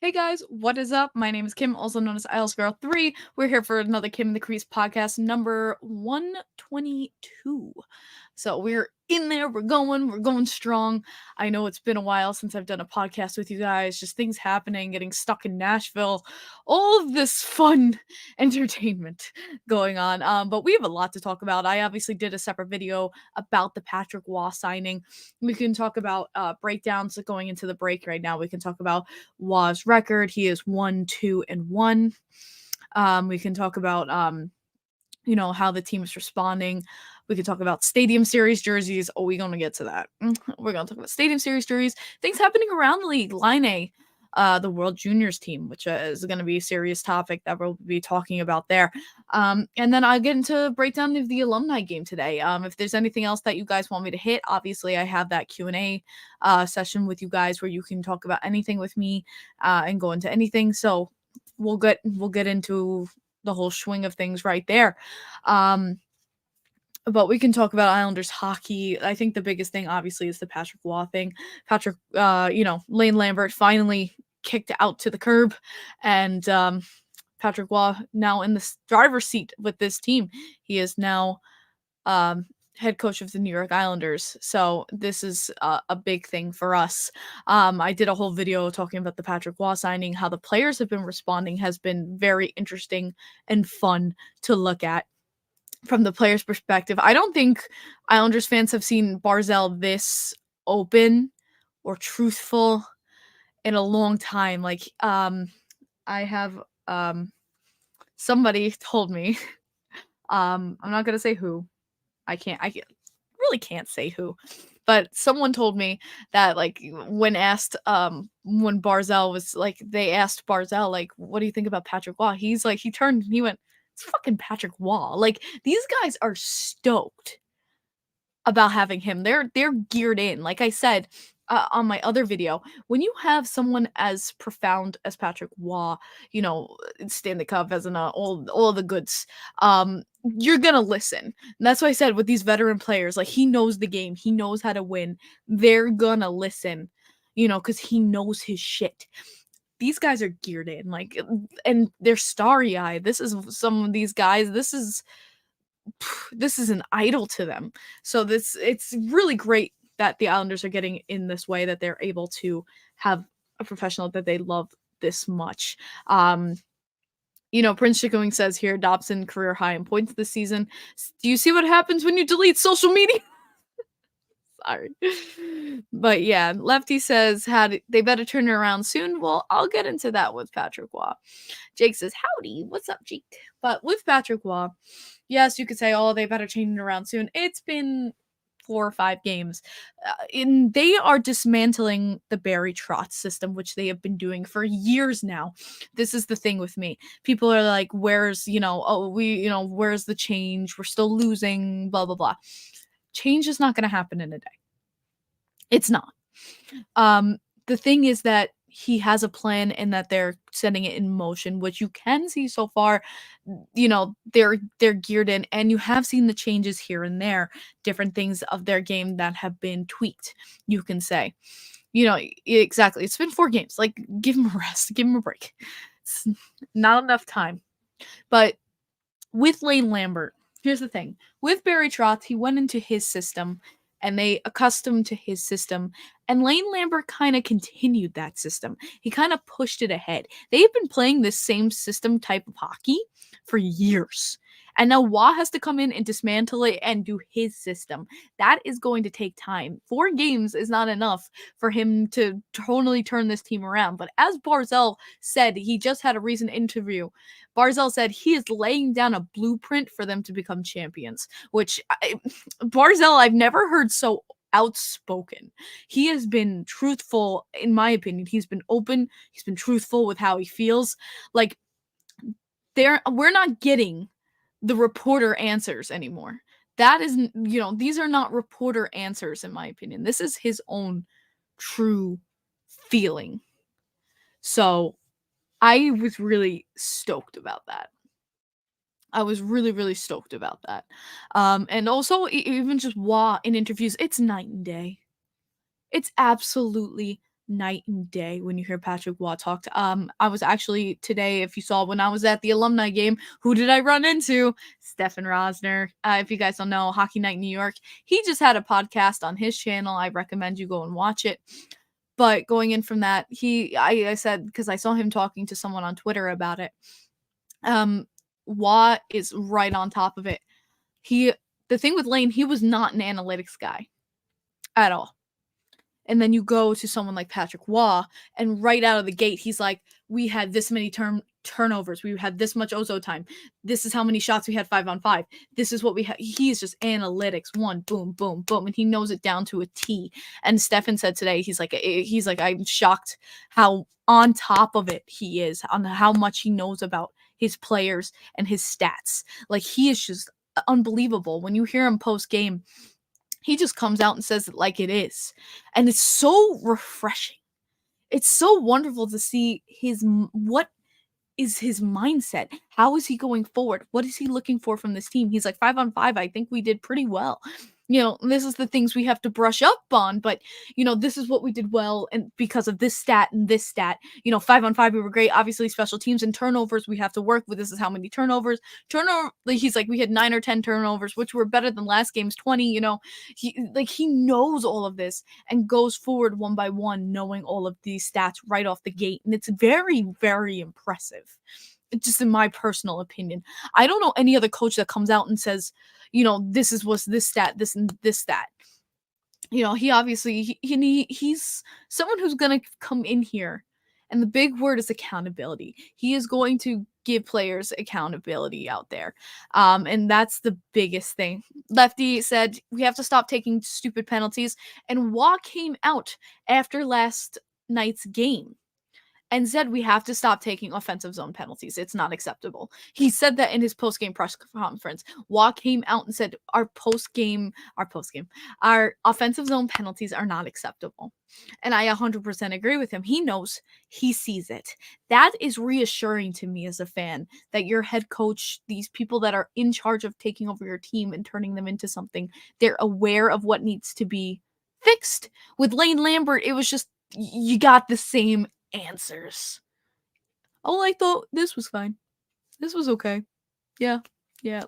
Hey guys, what is up? My name is Kim, also known as IELTS Girl 3. We're here for another Kim and the Crease podcast, number 122. So we're in there, we're going strong. I know it's been a while since I've done a podcast with you guys, just things happening, getting stuck in Nashville, all of this fun entertainment going on. But we have a lot to talk about. I obviously did a separate video about the Patrick Waugh signing. We can talk about breakdowns going into the break right now. We can talk about Waugh's record. He is 1-2-1. We can talk about how the team is responding. We could talk about Stadium Series jerseys. Oh, we're gonna get to that. We're gonna talk about Stadium Series jerseys, things happening around the league. Line A, the World Juniors team, which is going to be a serious topic that we'll be talking about there. And then I'll get into breakdown of the alumni game today. If there's anything else that you guys want me to hit, obviously I have that Q&A session with you guys where you can talk about anything with me and go into anything. So we'll get into the whole swing of things right there. But we can talk about Islanders hockey. I think the biggest thing, obviously, is the Patrick Waugh thing. Patrick, Lane Lambert finally kicked out to the curb, and Patrick Waugh now in the driver's seat with this team. He is now head coach of the New York Islanders. So this is a big thing for us. I did a whole video talking about the Patrick Waugh signing. How the players have been responding has been very interesting and fun to look at from the player's perspective. I don't think Islanders fans have seen Barzal this open or truthful in a long time. Like, I have somebody told me, I'm not gonna say who. I really can't say who. But someone told me that, like, when asked, when Barzal was like, they asked Barzal, like, what do you think about Patrick Waugh? He's like, he turned and he went, it's fucking Patrick Waugh. Like, these guys are stoked about having him. They're geared in. Like I said on my other video, when you have someone as profound as Patrick Waugh, Stanley Cup as an all the goods, you're gonna listen. And that's why I said with these veteran players, like he knows the game, he knows how to win. They're gonna listen, because he knows his shit. These guys are geared in, like, and they're starry eyed. This is some of these guys. This is an idol to them. So it's really great that the Islanders are getting in this way, that they're able to have a professional that they love this much. Prince Chickering says here, Dobson career high in points this season. Do you see what happens when you delete social media? Sorry. But yeah, Lefty says, they better turn it around soon. Well, I'll get into that with Patrick Waugh. Jake says, howdy, what's up, Jake? But with Patrick Waugh, yes, you could say, oh, they better change it around soon. It's been 4 or 5 games. They are dismantling the Barry Trotz system, which they have been doing for years now. This is the thing with me. People are like, where's the change? We're still losing, blah, blah, blah. Change is not going to happen in a day. It's not. The thing is that he has a plan and that they're setting it in motion, which you can see so far. They're geared in, and you have seen the changes here and there, different things of their game that have been tweaked, you can say. Exactly. It's been 4 games. Like, give him a rest, give him a break. It's not enough time. But with Lane Lambert, here's the thing. With Barry Trotz, he went into his system and they accustomed to his system. And Lane Lambert kind of continued that system. He kind of pushed it ahead. They've been playing this same system type of hockey for years. And now Waugh has to come in and dismantle it and do his system. That is going to take time. 4 games is not enough for him to totally turn this team around. But as Barzal said, he just had a recent interview. Barzal said he is laying down a blueprint for them to become champions, which Barzal, I've never heard so outspoken. He has been truthful, in my opinion. He's been open. He's been truthful with how he feels. Like, we're not getting the reporter answers anymore. That is, these are not reporter answers, in my opinion. This is his own true feeling. So I was really stoked about that. I was really, really stoked about that. And also, even just Waugh in interviews, it's night and day. It's absolutely night and day when you hear Patrick Waugh talk. I was actually today, if you saw when I was at the Alumni game, who did I run into? Stefan Rosner. If you guys don't know, Hockey Night in New York. He just had a podcast on his channel. I recommend you go and watch it. But going in from that, I said, because I saw him talking to someone on Twitter about it. Waugh is right on top of it. The thing with Lane, he was not an analytics guy at all. And then you go to someone like Patrick Waugh, and right out of the gate, he's like, we had this many turnovers. We had this much Ozo time. This is how many shots we had 5-on-5. This is what we had. He's just analytics. One, boom, boom, boom. And he knows it down to a T. And Stefan said today, he's like, I'm shocked how on top of it he is, on how much he knows about his players and his stats. Like, he is just unbelievable. When you hear him post game, he just comes out and says it like it is. And it's so refreshing. It's so wonderful to see what is his mindset? How is he going forward? What is he looking for from this team? He's like, 5-on-5, I think we did pretty well. This is the things we have to brush up on, but, this is what we did well, and because of this stat and this stat. 5-on-5, we were great. Obviously, special teams and turnovers, we have to work with. This is how many turnovers. He's like, we had 9 or 10 turnovers, which were better than last game's 20. He knows all of this and goes forward one by one, knowing all of these stats right off the gate, and it's very, very impressive. Just in my personal opinion. I don't know any other coach that comes out and says, this is what's this stat, this and this stat. He obviously, he's someone who's going to come in here, and the big word is accountability. He is going to give players accountability out there. And that's the biggest thing. Lefty said, we have to stop taking stupid penalties. And Waugh came out after last night's game and said we have to stop taking offensive zone penalties. It's not acceptable. He said that in his post-game press conference. Waugh came out and said our offensive zone penalties are not acceptable. And I 100% agree with him. He knows, he sees it. That is reassuring to me as a fan, that your head coach, these people that are in charge of taking over your team and turning them into something, they're aware of what needs to be fixed. With Lane Lambert, it was just, you got the same answers. Oh, I thought this was fine. This was okay. Yeah.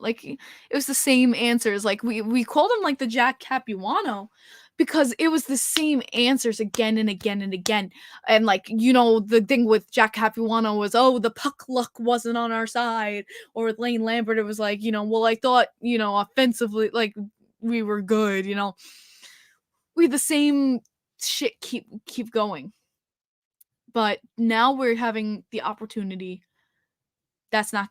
Like, it was the same answers. Like, we called him like the Jack Capuano because it was the same answers again and again and again. And like, the thing with Jack Capuano was, oh, the puck luck wasn't on our side. Or with Lane Lambert, it was like, well, I thought, offensively, like, we were good. We had the same shit keep going. But now we're having the opportunity. That's not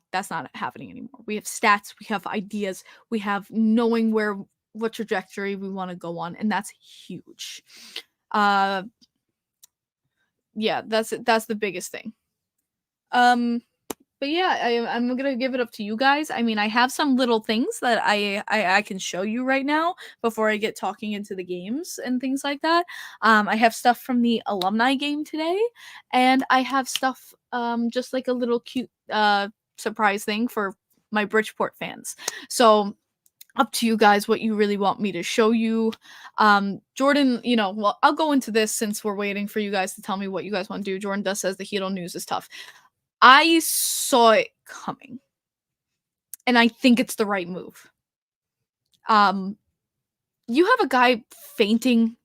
happening anymore. We have stats, we have ideas, we have knowing what trajectory we want to go on, and that's huge. Yeah, that's the biggest thing. But yeah, I'm gonna give it up to you guys. I mean, I have some little things that I can show you right now before I get talking into the games and things like that. I have stuff from the Alumni game today, and I have stuff just like a little cute surprise thing for my Bridgeport fans. So up to you guys what you really want me to show you. Jordan, well, I'll go into this since we're waiting for you guys to tell me what you guys want to do. Jordan says the Hito news is tough. I saw it coming, and I think it's the right move. You have a guy fainting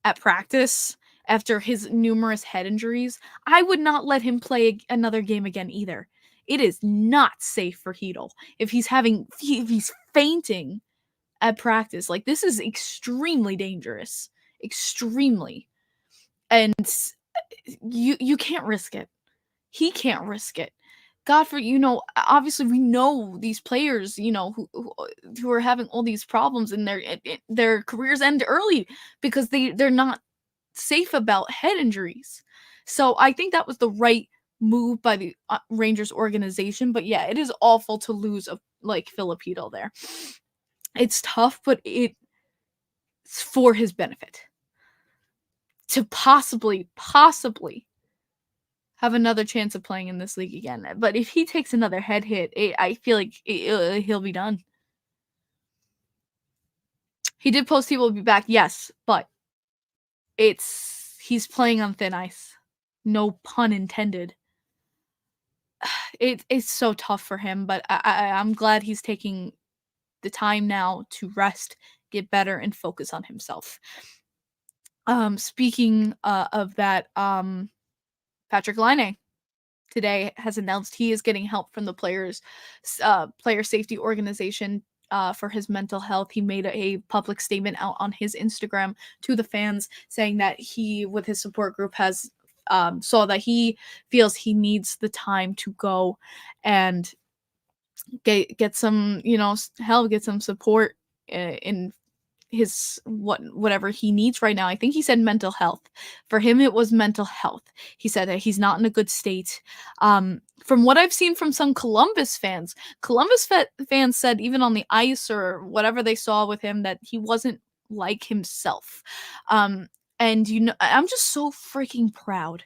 at practice after his numerous head injuries. I would not let him play another game again either. It is not safe for Heedle if he's fainting at practice. Like, this is extremely dangerous, extremely, and you can't risk it. He can't risk it. God, obviously we know these players, who are having all these problems and their careers end early because they're not safe about head injuries. So I think that was the right move by the Rangers organization. But yeah, it is awful to lose like Filipino there. It's tough, but it's for his benefit to possibly have another chance of playing in this league again. But if he takes another head hit, I feel like he'll be done. He did post he will be back, yes, but he's playing on thin ice. No pun intended. It's so tough for him, but I'm glad he's taking the time now to rest, get better, and focus on himself. Speaking of that, Patrick Laine today has announced he is getting help from the player safety organization for his mental health. He made a public statement out on his Instagram to the fans saying that he, with his support group, has saw that he feels he needs the time to go and get some, help, get some support in his whatever he needs right now. I think he said mental health. For him, it was mental health. He said that he's not in a good state. From what I've seen from some Columbus fans, fans said even on the ice or whatever they saw with him that he wasn't like himself. And I'm just so freaking proud.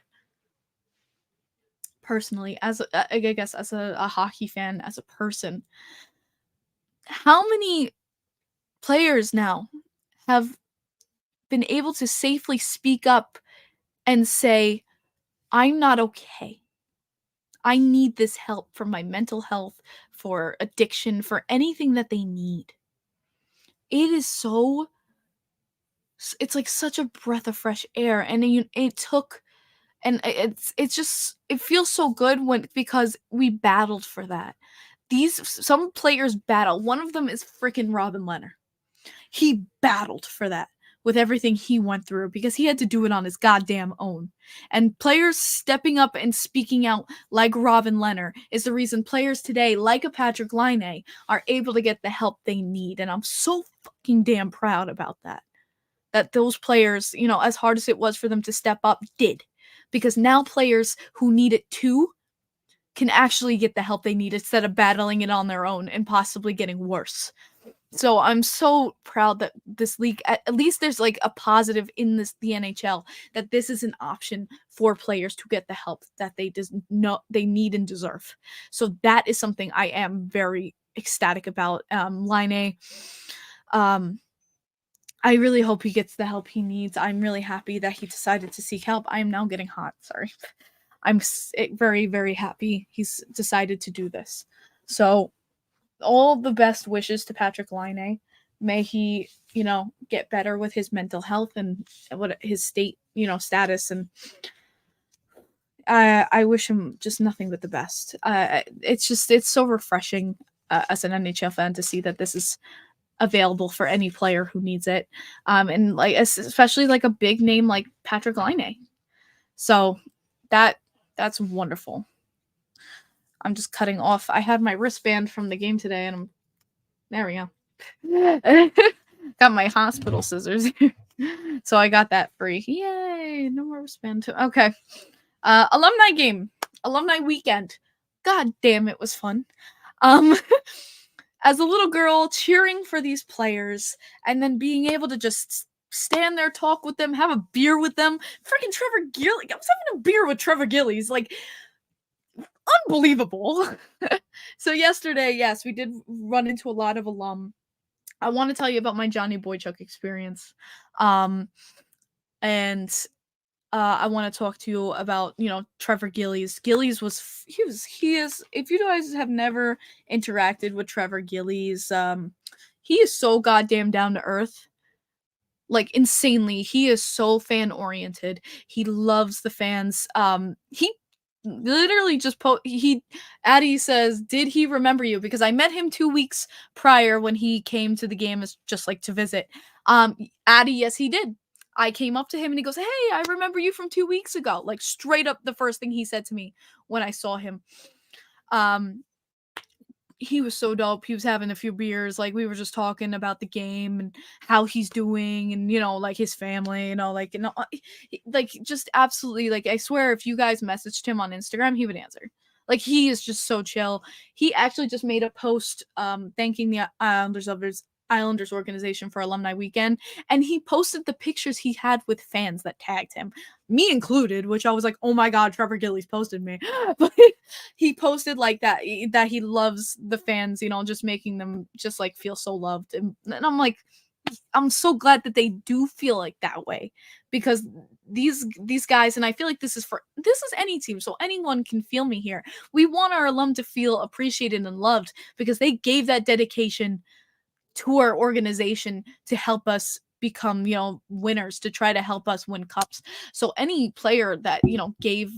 Personally, I guess as a hockey fan, as a person, how many players now have been able to safely speak up and say, I'm not okay. I need this help for my mental health, for addiction, for anything that they need. It's like such a breath of fresh air. And it took, and it feels so good because we battled for that. Some players battle. One of them is freaking Robin Leonard. He battled for that with everything he went through because he had to do it on his goddamn own. And players stepping up and speaking out like Robin Leonard is the reason players today, like a Patrick Laine, are able to get the help they need. And I'm so fucking damn proud about that. That those players, as hard as it was for them to step up, did. Because now players who need it too can actually get the help they need instead of battling it on their own and possibly getting worse. So I'm so proud that this league, at least there's like a positive in the NHL, that this is an option for players to get the help that they they need and deserve. So that is something I am very ecstatic about. Laine, I really hope he gets the help he needs. I'm really happy that he decided to seek help. I am now getting hot. Sorry. I'm very, very happy he's decided to do this. So all the best wishes to Patrick Laine. May he, get better with his mental health and what his state, status. And I wish him just nothing but the best. It's so refreshing as an NHL fan to see that this is available for any player who needs it. And like, especially like a big name like Patrick Laine. So that's wonderful. I'm just cutting off. I had my wristband from the game today, and there we go. Got my hospital scissors here. So I got that free. Yay! No more wristband. Okay. Alumni game. Alumni weekend. God damn, it was fun. As a little girl, cheering for these players, and then being able to just stand there, talk with them, have a beer with them. Freaking Trevor Gillies. I was having a beer with Trevor Gillies. Like, unbelievable. So yesterday, yes, we did run into a lot of alum. I want to tell you about my Johnny Boychuk experience. And I want to talk to you about, Trevor Gillies. Gillies he is, if you guys have never interacted with Trevor Gillies, he is so goddamn down to earth. Like, insanely. He is so fan oriented. He loves the fans. He literally just Addie says, did he remember you? Because I met him 2 weeks prior when he came to the game as just like to visit. Addie, yes, he did. I came up to him and he goes, hey, I remember you from 2 weeks ago. Like, straight up the first thing he said to me when I saw him. He was so dope. He was having a few beers. Like, we were just talking about the game and how he's doing and, like his family, like, like just absolutely, like, I swear if you guys messaged him on Instagram, he would answer. Like, he is just so chill. He actually just made a post thanking the Islanders organization for Alumni Weekend, and he posted the pictures he had with fans that tagged him, me included, which I was like, oh my god, Trevor Gillies posted me. But he posted like that he loves the fans, just making them just like feel so loved. And I'm like, I'm so glad that they do feel like that way, because these guys, and I feel like this is any team, so anyone can feel me here. We want our alum to feel appreciated and loved because they gave that dedication to our organization to help us become, winners, to try to help us win cups. So any player that, gave,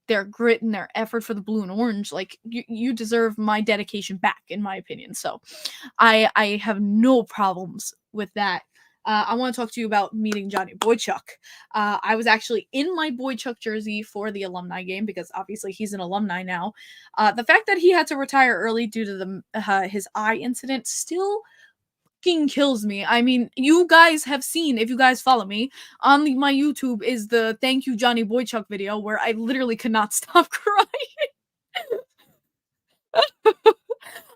their grit and their effort for the blue and orange, like you deserve my dedication back, in my opinion. So I have no problems with that. I want to talk to you about meeting Johnny Boychuk. I was actually in my Boychuk jersey for the alumni game because obviously he's an alumni now. The fact that he had to retire early due to his eye incident still fucking kills me. I mean, you guys have seen, if you guys follow me on my YouTube, is the "Thank You Johnny Boychuk" video where I literally could not stop crying.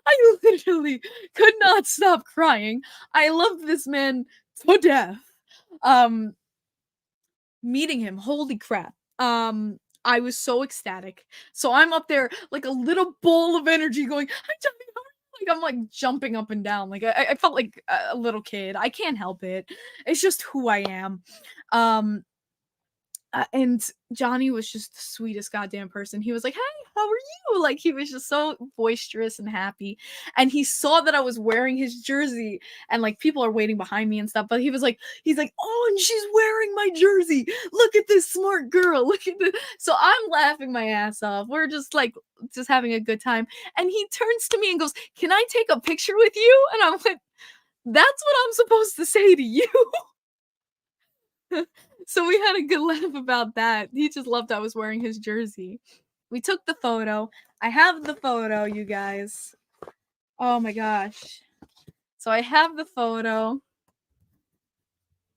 I literally could not stop crying. I love this man to death. Um, Meeting him, holy crap. I was so ecstatic. So I'm up there like a little ball of energy going, "Hi, Johnny, how are you?" Like I'm like jumping up and down. Like I felt like a little kid. I can't help it. It's just who I am. Um, and Johnny was just the sweetest goddamn person. He was like, "Hey, how are you?" Like he was just so boisterous and happy. And he saw that I was wearing his jersey, and like people are waiting behind me and stuff. But he's like, "Oh, and she's wearing my jersey. Look at this smart girl. Look at this." So I'm laughing my ass off. We're just having a good time. And he turns to me and goes, "Can I take a picture with you?" And I'm like, "That's what I'm supposed to say to you." So we had a good laugh about that. He just loved I was wearing his jersey. We took the photo. I have the photo, you guys. Oh my gosh. So I have the photo.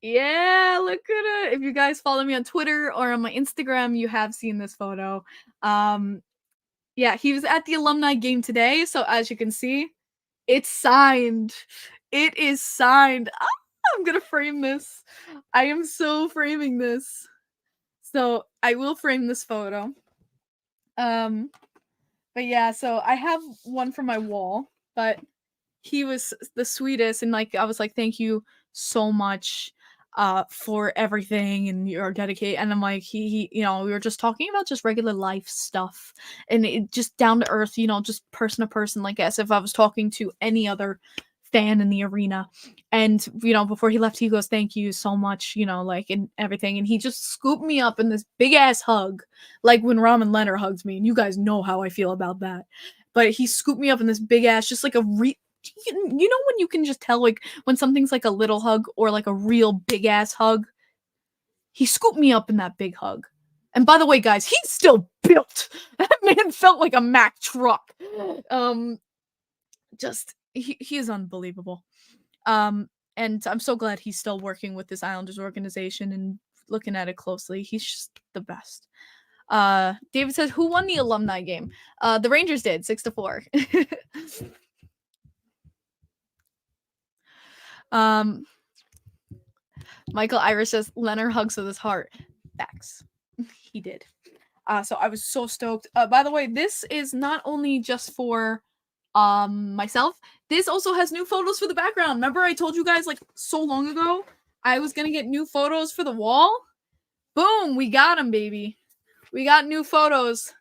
Yeah, look at it. If you guys follow me on Twitter or on my Instagram, you have seen this photo. Yeah, he was at the alumni game today, so as you can see, it's signed. It is signed. I'm gonna frame this. I am so framing this. So I will frame this photo. But yeah, so I have one for my wall, but he was the sweetest, and like I was like, "Thank you so much for everything and your dedicate." And I'm like, he we were just talking about just regular life stuff, and it just down to earth, just person to person, like as if I was talking to any other fan in the arena. And before he left, he goes, "Thank you so much," like, and everything. And he just scooped me up in this big ass hug, like when Ramen Leonard hugs me, and you guys know how I feel about that. But he scooped me up in this big ass, just like when you can just tell, like, when something's like a little hug or like a real big ass hug. He scooped me up in that big hug. And by the way, guys, he's still built. That man felt like a Mack truck. Just he is unbelievable. And I'm so glad he's still working with this Islanders organization and looking at it closely. He's just the best. David says, "Who won the alumni game?" The Rangers did, 6-4. Michael Irish says, "Leonard hugs with his heart." Facts. He did. So I was so stoked. By the way, this is not only just for myself. This also has new photos for the background. Remember I told you guys like so long ago I was gonna get new photos for the wall? Boom, we got them, baby. We got new photos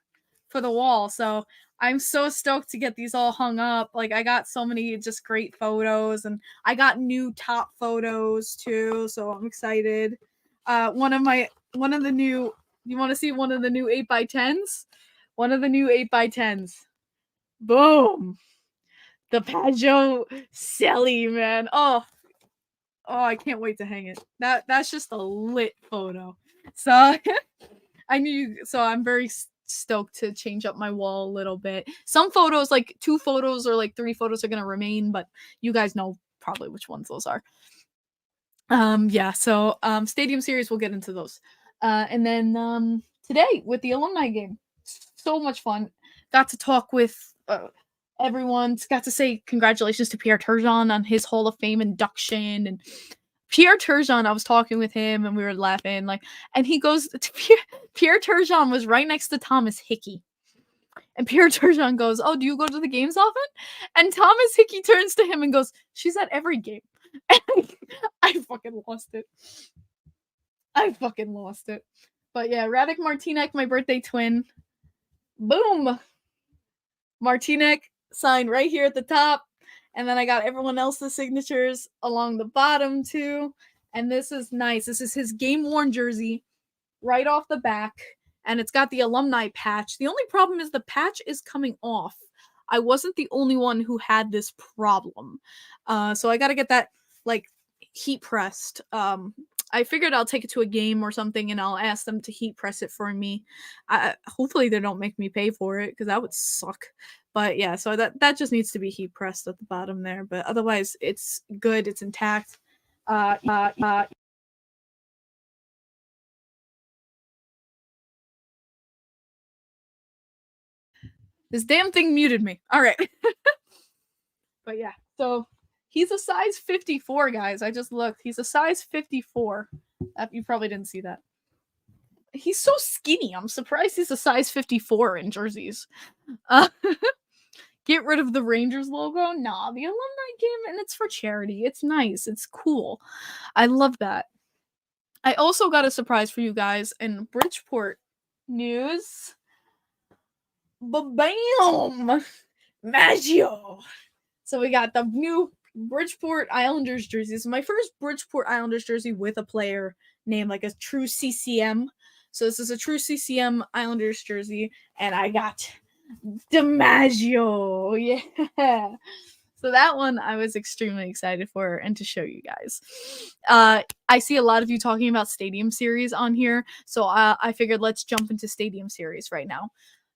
for the wall. So I'm so stoked to get these all hung up. Like I got so many just great photos, and I got new top photos too. So I'm excited. One of the new, you want to see one of the new 8x10s? One of the new 8x10s. Boom. The pageau Selly, man. Oh, I can't wait to hang it. That's just a lit photo. So so I'm very stoked to change up my wall a little bit. Some photos, like 2 photos or like 3 photos, are gonna remain, but you guys know probably which ones those are. Yeah, so Stadium Series, we'll get into those. And then today with the alumni game, so much fun. Got to talk with everyone. Got to say congratulations to Pierre Turgeon on his Hall of Fame induction. And Pierre Turgeon, I was talking with him and we were laughing, like, and he goes to Pierre Turgeon was right next to Thomas Hickey. And Pierre Turgeon goes, "Oh, do you go to the games often?" And Thomas Hickey turns to him and goes, "She's at every game." I fucking lost it. I fucking lost it. But yeah, Radek Martinek, my birthday twin. Boom. Martinek signed right here at the top. And then I got everyone else's signatures along the bottom too. And this is nice. This is his game worn jersey right off the back. And it's got the alumni patch. The only problem is the patch is coming off. I wasn't the only one who had this problem. So I got to get that like heat pressed. I figured I'll take it to a game or something and I'll ask them to heat press it for me. Hopefully they don't make me pay for it because that would suck. But yeah, so that just needs to be heat pressed at the bottom there. But otherwise, it's good. It's intact. Uh, uh, uh, this damn thing muted me. All right. But yeah, so he's a size 54, guys. I just looked. He's a size 54. You probably didn't see that. He's so skinny. I'm surprised he's a size 54 in jerseys. Uh, get rid of the Rangers logo? Nah, the alumni game, and it's for charity. It's nice. It's cool. I love that. I also got a surprise for you guys in Bridgeport news. Ba-bam! Maggio! So we got the new Bridgeport Islanders jerseys. My first Bridgeport Islanders jersey with a player named like a true CCM. So this is a true CCM Islanders jersey, and I got DiMaggio. Yeah. So that one I was extremely excited for and to show you guys. I see a lot of you talking about Stadium Series on here, so I figured let's jump into Stadium Series right now.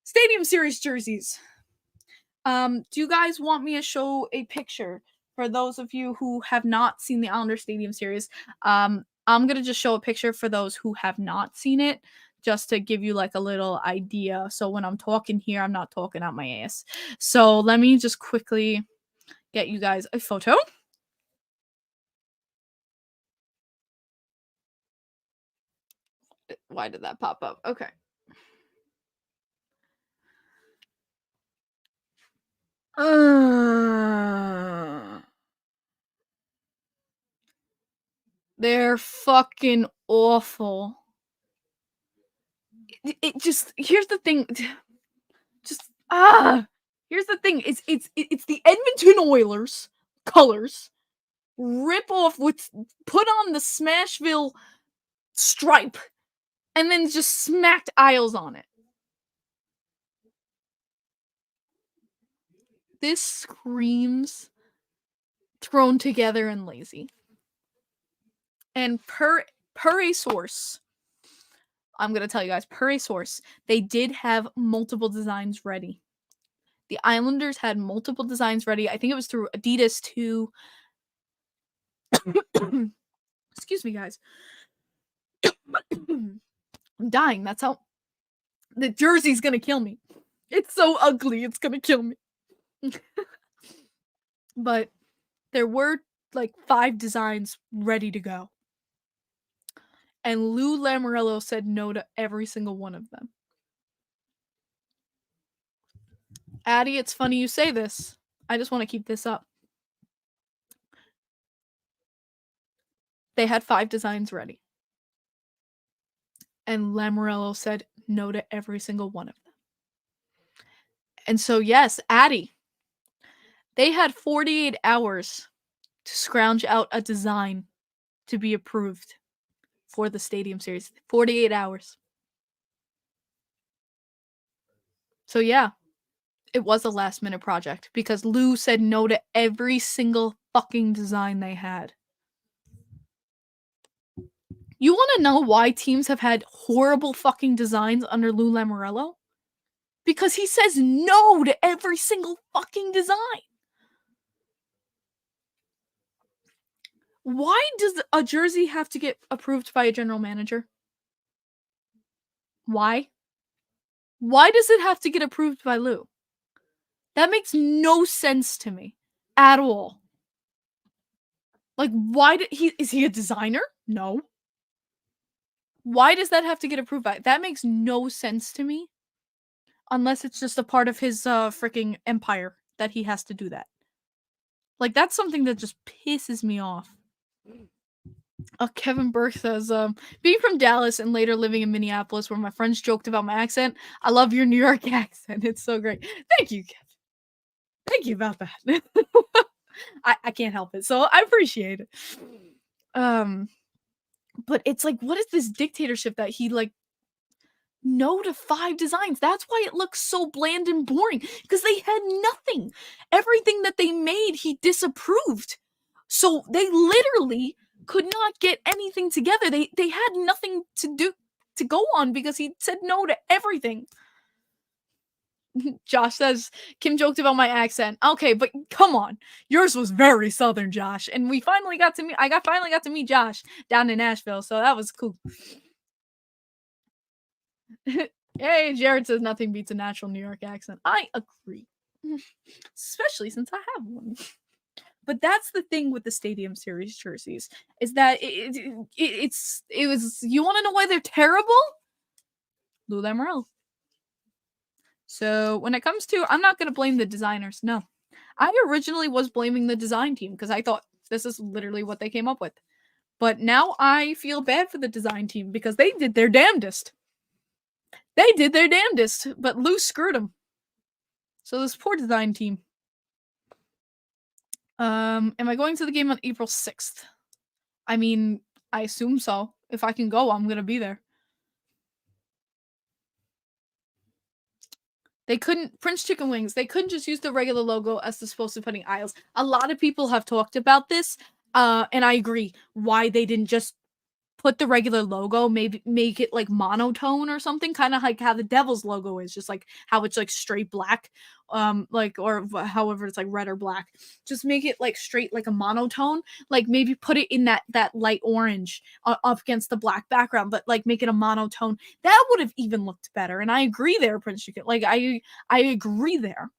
Stadium Series jerseys. Do you guys want me to show a picture for those of you who have not seen the Islander Stadium Series? I'm gonna just show a picture for those who have not seen it, just to give you like a little idea. So when I'm talking here, I'm not talking out my ass. So let me just quickly get you guys a photo. Why did that pop up? Okay. They're fucking awful. It just here's the thing. Just here's the thing. It's the Edmonton Oilers colors. Rip off with put on the Smashville stripe and then just smacked Isles on it. This screams thrown together and lazy. And per a source, I'm gonna tell you guys, per a source, they did have multiple designs ready. The Islanders had multiple designs ready. I think it was through Adidas too. Excuse me, guys. I'm dying. That's how the jersey's gonna kill me. It's so ugly. It's gonna kill me. But there were like 5 designs ready to go. And Lou Lamoriello said no to every single one of them. Addie, it's funny you say this. I just want to keep this up. They had 5 designs ready. And Lamoriello said no to every single one of them. And so, yes, Addie, they had 48 hours to scrounge out a design to be approved for the Stadium Series. 48 hours. So, yeah, it was a last minute project because Lou said no to every single fucking design they had. You want to know why teams have had horrible fucking designs under Lou Lamoriello? Because he says no to every single fucking design. Why does a jersey have to get approved by a general manager? Why? Why does it have to get approved by Lou? That makes no sense to me at all. Like, why did is he a designer? No. Why does that have to get approved by? That makes no sense to me. Unless it's just a part of his freaking empire that he has to do that. Like, that's something that just pisses me off. Kevin Burke says, being from Dallas and later living in Minneapolis where my friends joked about my accent, I love your New York accent. It's so great. Thank you, Kevin. Thank you about that. I can't help it. So I appreciate it. But it's like, what is this dictatorship that he like no to 5 designs? That's why it looks so bland and boring because they had nothing. Everything that they made, he disapproved. So they literally could not get anything together. They had nothing to do to go on because he said no to everything. Josh says Kim joked about my accent. Okay, but come on, yours was very southern, Josh, and we finally got to meet. Finally got to meet Josh down in Nashville, so that was cool. Hey, Jared says nothing beats a natural New York accent. I agree, especially since I have one. But that's the thing with the Stadium Series jerseys is that it was. You want to know why they're terrible? Lou Lamoriello. So when it comes to, I'm not going to blame the designers. No, I originally was blaming the design team because I thought this is literally what they came up with. But now I feel bad for the design team because they did their damnedest. They did their damnedest, but Lou screwed them. So this poor design team. Am I going to the game on April 6th? I mean, I assume so. If I can go, I'm going to be there. They couldn't, Prince Chicken Wings, they couldn't just use the regular logo as the supposed to putting aisles. A lot of people have talked about this, and I agree. Why they didn't just put the regular logo, maybe make it like monotone or something, kind of like how the Devil's logo is, just like how it's like straight black, like or however it's like red or black. Just make it like straight like a monotone, like maybe put it in that light orange up against the black background, but like make it a monotone. That would have even looked better. And I agree there, Prince Chicken. Like I agree there.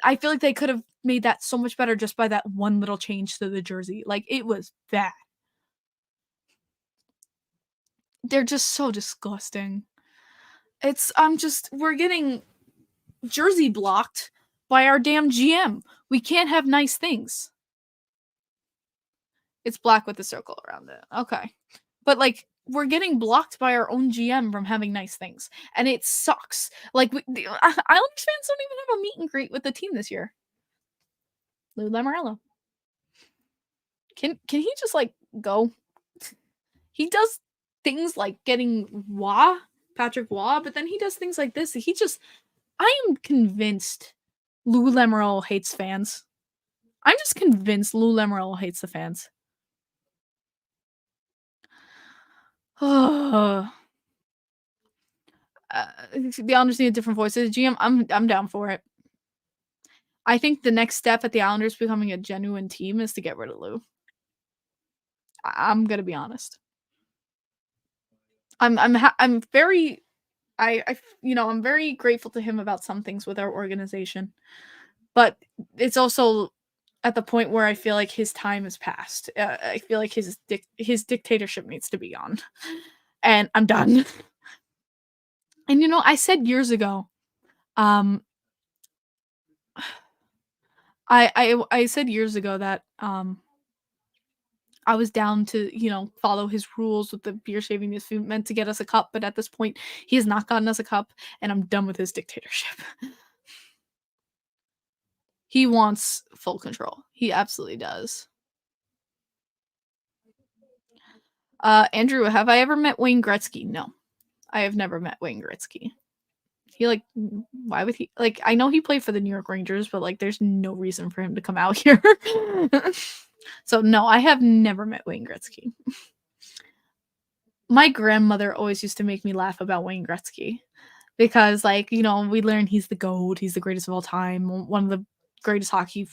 I feel like they could have made that so much better just by that one little change to the jersey. Like it was bad. They're just so disgusting. We're getting jersey blocked by our damn GM. We can't have nice things. It's black with a circle around it. Okay. But like we're getting blocked by our own GM from having nice things. And it sucks. Like the Islanders fans don't even have a meet and greet with the team this year. Lou Lamoriello. Can he just like go? He does things like getting Patrick Waugh, but then he does things like this. I am convinced Lou Lamoriello hates fans. I'm just convinced Lou Lamoriello hates the fans. The Islanders need different voices. GM, I'm down for it. I think the next step at the Islanders becoming a genuine team is to get rid of Lou. I'm gonna be honest. I'm very I'm very grateful to him about some things with our organization, but it's also at the point where I feel like his time has passed. I feel like his dictatorship needs to be gone, and I'm done. And I said years ago, I said years ago that I was down to follow his rules with the beer shaving this meant to get us a cup, but at this point he has not gotten us a cup, and I'm done with his dictatorship. He wants full control. He absolutely does. Andrew, have I ever met Wayne Gretzky? No, I have never met Wayne Gretzky. Why would he? Like, I know he played for the New York Rangers, but like, there's no reason for him to come out here. So no, I have never met Wayne Gretzky. My grandmother always used to make me laugh about Wayne Gretzky because, like, we learn he's the GOAT, he's the greatest of all time, one of the greatest hockey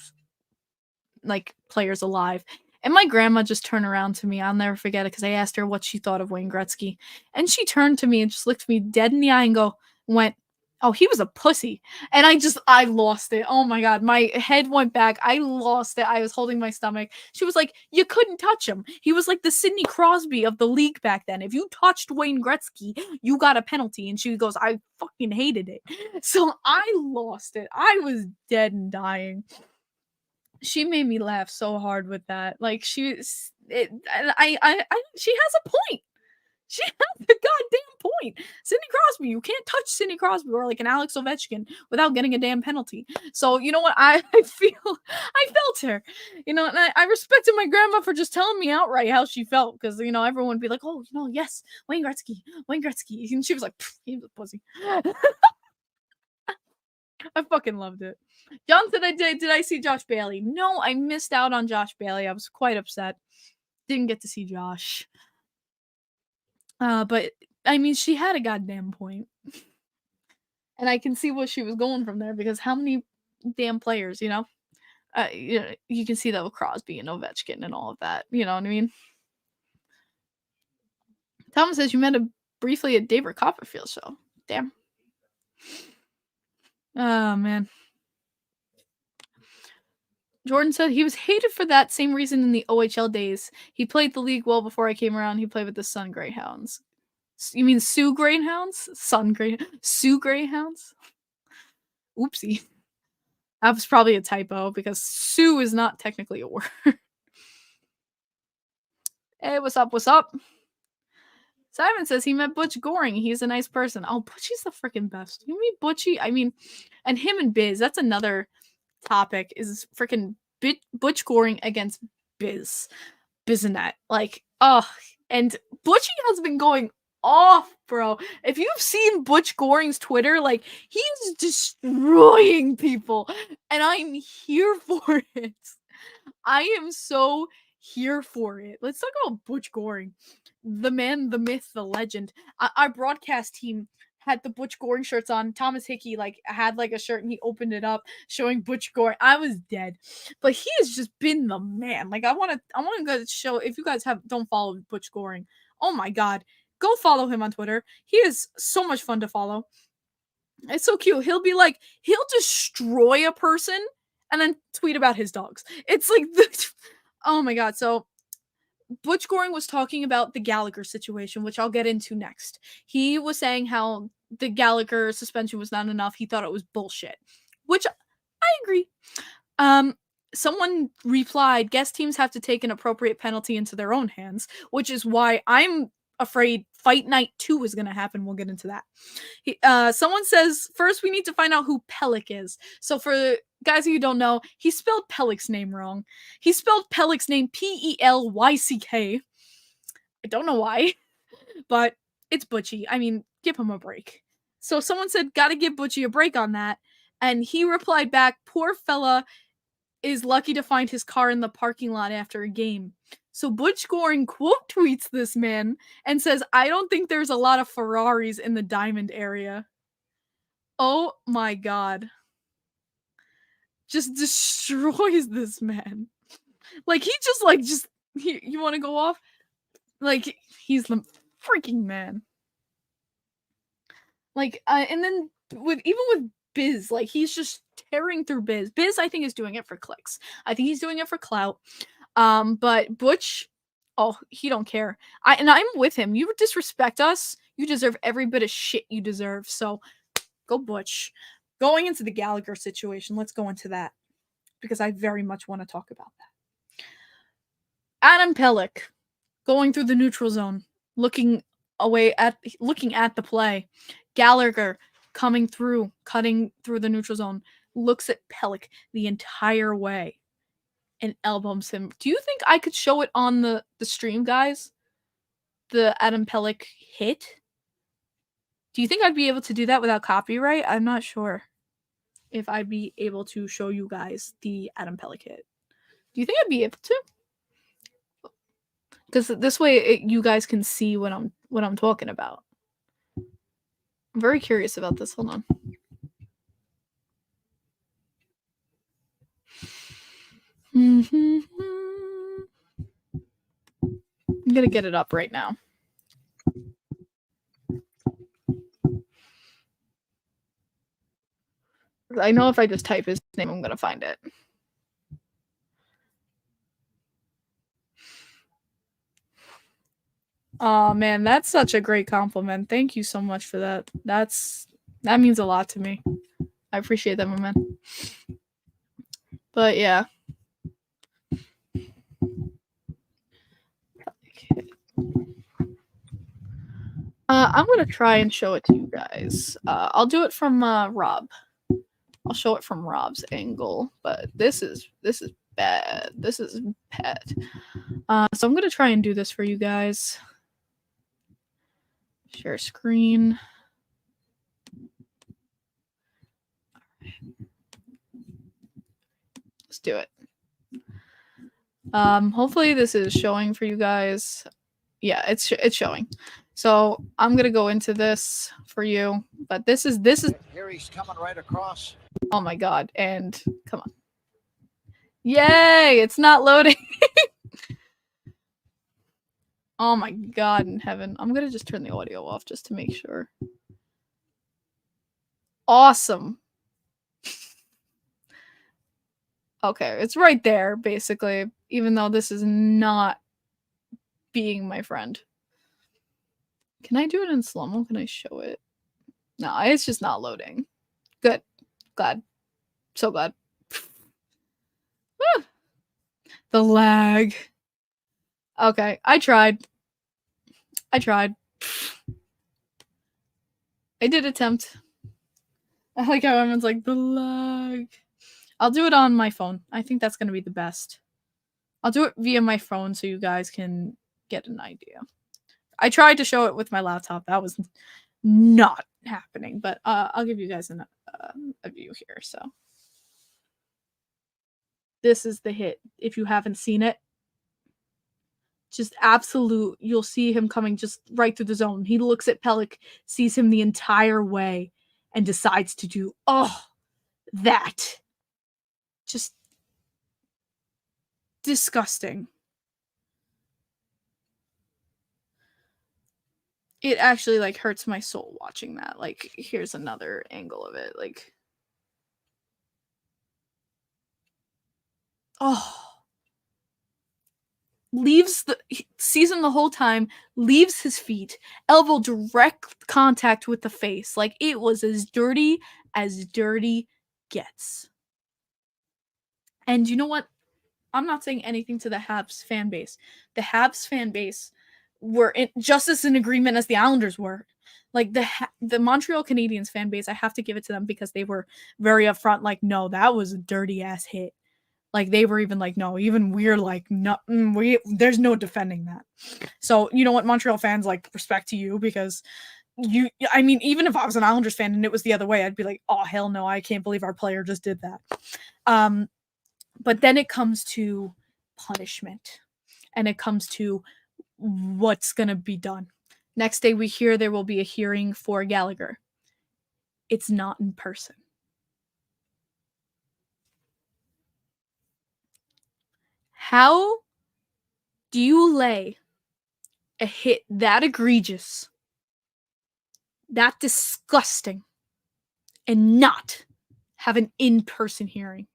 players alive. And my grandma just turned around to me. I'll never forget it because I asked her what she thought of Wayne Gretzky. And she turned to me and just looked me dead in the eye and went, oh, he was a pussy. And I lost it. Oh my God. My head went back. I lost it. I was holding my stomach. She was like, you couldn't touch him. He was like the Sidney Crosby of the league back then. If you touched Wayne Gretzky, you got a penalty. And she goes, I fucking hated it. So I lost it. I was dead and dying. She made me laugh so hard with that. Like she she has a point. She has a goddamn point. Sidney Crosby, you can't touch Sidney Crosby or like an Alex Ovechkin without getting a damn penalty. So you know what? I felt her. You know, and I respected my grandma for just telling me outright how she felt because you know everyone would be like, oh, you know, yes, Wayne Gretzky, and she was like, he's a pussy. I fucking loved it. John said, did I see Josh Bailey? No, I missed out on Josh Bailey. I was quite upset. Didn't get to see Josh. But I mean, she had a goddamn point. And I can see where she was going from there because how many damn players, you know? You can see that with Crosby and Ovechkin and all of that. You know what I mean? Thomas says you met him briefly at David Copperfield show. Damn. Oh, man. Jordan said he was hated for that same reason in the OHL days. He played the league well before I came around. He played with the Sun Greyhounds. You mean Sioux Greyhounds? Sioux Greyhounds? Oopsie. That was probably a typo because Sioux is not technically a word. Hey, what's up? What's up? Simon says he met Butch Goring. He's a nice person. Oh, Butchie's the freaking best. You mean Butchie? I mean, and him and Biz. That's another topic. Is freaking Butch Goring against Bizanet. Like, oh, and Butchie has been going off, bro. If you've seen Butch Goring's Twitter, like he's destroying people, and I'm here for it. I am so here for it. Let's talk about Butch Goring, the man, the myth, the legend. Our broadcast team had the Butch Goring shirts on. Thomas Hickey like had like a shirt and he opened it up showing Butch Goring. I was dead, but he has just been the man. Like I want to go show if you guys don't follow Butch Goring. Oh my god, go follow him on Twitter. He is so much fun to follow. It's so cute. He'll destroy a person and then tweet about his dogs. It's like oh my god. So Butch Goring was talking about the Gallagher situation, which I'll get into next. He was saying how the Gallagher suspension was not enough. He thought it was bullshit, which I agree. Someone replied, guest teams have to take an appropriate penalty into their own hands, which is why I'm afraid Fight Night 2 is going to happen. We'll get into that. Someone says, first we need to find out who Pellick is. So for guys who don't know, he spelled Pellick's name wrong. He spelled Pellick's name Pelyck. I don't know why, but it's Butchie. I mean, give him a break. So someone said, gotta give Butchie a break on that. And he replied back, poor fella is lucky to find his car in the parking lot after a game. So Butch Goring quote tweets this man and says, I don't think there's a lot of Ferraris in the Diamond area. Oh my god. Just destroys this man. Like he just you want to go off? Like he's the freaking man. Like and then with Biz, like he's just tearing through Biz. Biz I think is doing it for clicks. I think he's doing it for clout. But Butch, oh, he don't care. I'm with him. You disrespect us, you deserve every bit of shit you deserve. So go Butch. Going into the Gallagher situation, let's go into that because I very much want to talk about that. Adam Pellick going through the neutral zone, looking at the play. Gallagher coming through, cutting through the neutral zone, looks at Pellick the entire way and elbows him. Do you think I could show it on the stream, guys? The Adam Pellick hit? Do you think I'd be able to do that without copyright? I'm not sure if I'd be able to show you guys the Adam Pellick hit. Do you think I'd be able to? Because this way you guys can see what I'm talking about. I'm very curious about this. Hold on. I'm gonna get it up right now. I know if I just type his name, I'm gonna find it. Oh man, that's such a great compliment. Thank you so much for that. That means a lot to me. I appreciate that, my man. But yeah. I'm gonna try and show it to you guys. I'll do it from Rob. I'll show it from Rob's angle, but this is bad. This is bad. So I'm gonna try and do this for you guys. Share screen. Let's do it. Hopefully this is showing for you guys. Yeah, it's showing. So I'm gonna go into this for you, but this is. Here he's coming right across. Oh my god! And come on. Yay! It's not loading. Oh my god in heaven! I'm gonna just turn the audio off just to make sure. Awesome. Okay, it's right there basically. Even though this is not being my friend. Can I do it in slow-mo? Can I show it? No, it's just not loading. Good. Glad. So glad. The lag. Okay, I tried. I did attempt. I like how everyone's like, the lag. I'll do it on my phone. I think that's going to be the best. I'll do it via my phone so you guys can get an idea. I tried to show it with my laptop. That was not happening, but I'll give you guys a view here. So this is the hit. If you haven't seen it, just absolute. You'll see him coming just right through the zone. He looks at Pellick, sees him the entire way, and decides to do that. Just disgusting. It actually like hurts my soul watching that. Like, here's another angle of it. Like, sees him the whole time, leaves his feet, elbow direct contact with the face. Like, it was as dirty gets. And you know what? I'm not saying anything to the Habs fan base. The Habs fan base were just as in agreement as the Islanders were. Like, the Montreal Canadiens fan base, I have to give it to them because they were very upfront. Like, no, that was a dirty ass hit. Like, they were even like, no, even we're like, no, there's no defending that. So, you know what, Montreal fans, like, respect to you because I mean, even if I was an Islanders fan and it was the other way, I'd be like, oh, hell no, I can't believe our player just did that. But then it comes to punishment and it comes to what's going to be done. Next day, we hear there will be a hearing for Gallagher. It's not in person. How do you lay a hit that egregious, that disgusting, and not have an in-person hearing?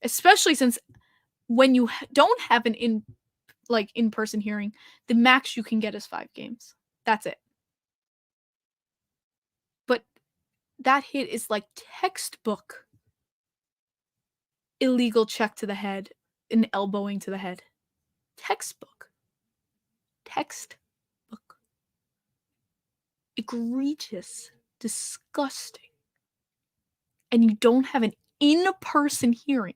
Especially since when you don't have an in-person hearing, the max you can get is 5 games. That's it. But that hit is like textbook illegal check to the head, an elbowing to the head. Textbook. Egregious. Disgusting. And you don't have an in-person hearing.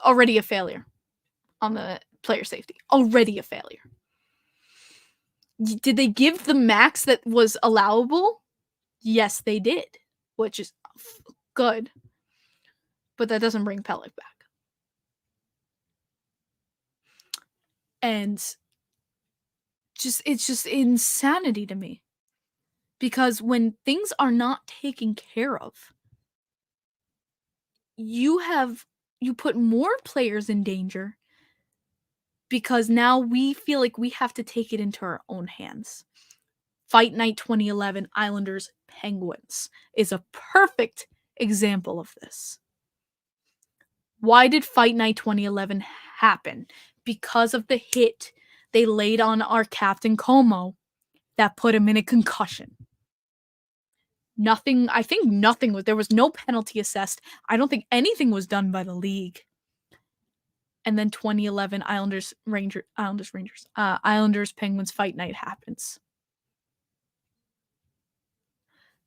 Already a failure on the player safety. Already a failure. Did they give the max that was allowable? Yes, they did, which is good. But that doesn't bring Pellick back. And it's just insanity to me. Because when things are not taken care of, you put more players in danger because now we feel like we have to take it into our own hands. Fight Night 2011 Islanders Penguins is a perfect example of this. Why did Fight Night 2011 happen? Because of the hit they laid on our captain Como that put him in a concussion. There was no penalty assessed. I don't think anything was done by the league. and then 2011 Islanders Penguins fight night happens.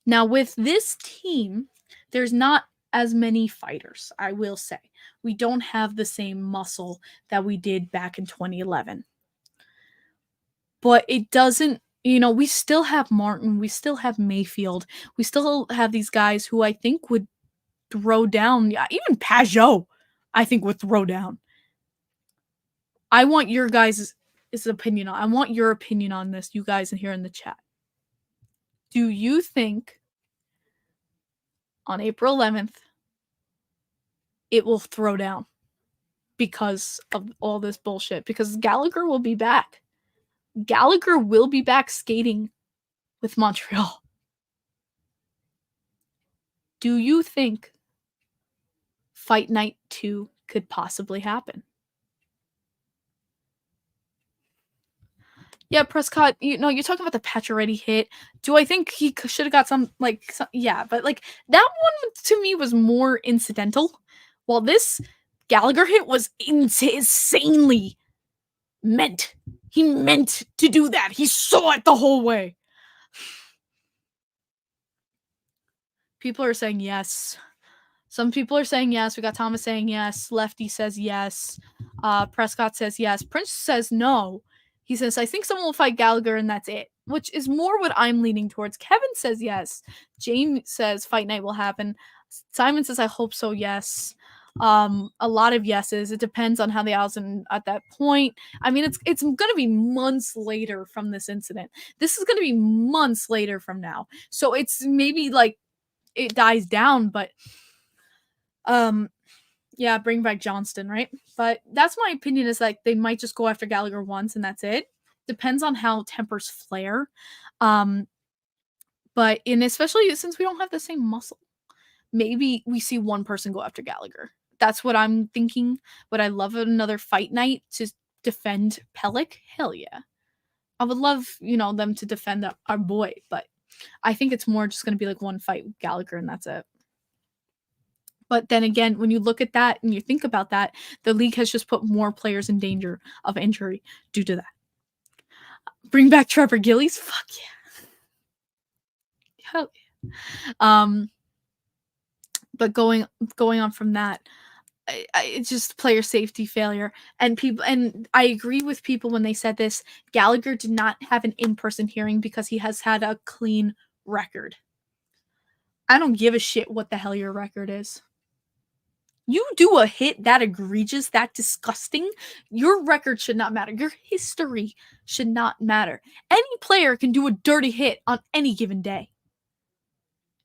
Now with this team, there's not as many fighters, I will say. We don't have the same muscle that we did back in 2011. But it doesn't, we still have Martin, we still have Mayfield, we still have these guys who I think would throw down. Yeah, even Pageau, I think would throw down. I want your guys' opinion. I want your opinion on this, you guys here in the chat. Do you think on April 11th it will throw down because of all this bullshit? Because Gallagher will be back. Gallagher will be back skating with Montreal. Do you think Fight Night 2 could possibly happen? Yeah, Prescott, you're talking about the Pacioretty hit. Do I think he should have got some, yeah, but, that one to me was more incidental, while this Gallagher hit was insanely meant. He meant to do that. He saw it the whole way. People are saying yes. Some people are saying yes. We got Thomas saying yes. Lefty says yes. Prescott says yes. Prince says no. He says, I think someone will fight Gallagher and that's it, which is more what I'm leaning towards. Kevin says yes. James says fight night will happen. Simon says, I hope so, yes. A lot of yeses. It depends on how the Alison at that point. I mean, it's going to be months later from this incident. This is going to be months later from now. So it's maybe it dies down, but yeah, bring back Johnston, right? But that's my opinion, is they might just go after Gallagher once and that's it. Depends on how tempers flare. But especially since we don't have the same muscle, maybe we see one person go after Gallagher. That's what I'm thinking. Would I love another fight night to defend Pellick? Hell yeah. I would love, them to defend our boy, but I think it's more just going to be one fight with Gallagher and that's it. But then again, when you look at that and you think about that, the league has just put more players in danger of injury due to that. Bring back Trevor Gillies? Fuck yeah. Hell yeah. But going on from that, it's just player safety failure. And I agree with people when they said this. Gallagher did not have an in-person hearing because he has had a clean record. I don't give a shit what the hell your record is. You do a hit that egregious, that disgusting, your record should not matter. Your history should not matter. Any player can do a dirty hit on any given day.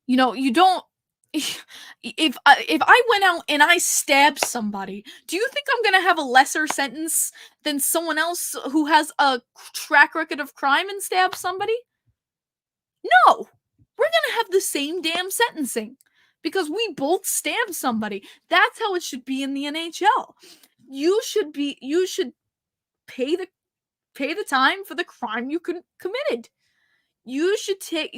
You don't. If I went out and I stabbed somebody, do you think I'm going to have a lesser sentence than someone else who has a track record of crime and stabbed somebody? No. We're going to have the same damn sentencing because we both stabbed somebody. That's how it should be in the NHL. You should pay the time for the crime you committed. You should take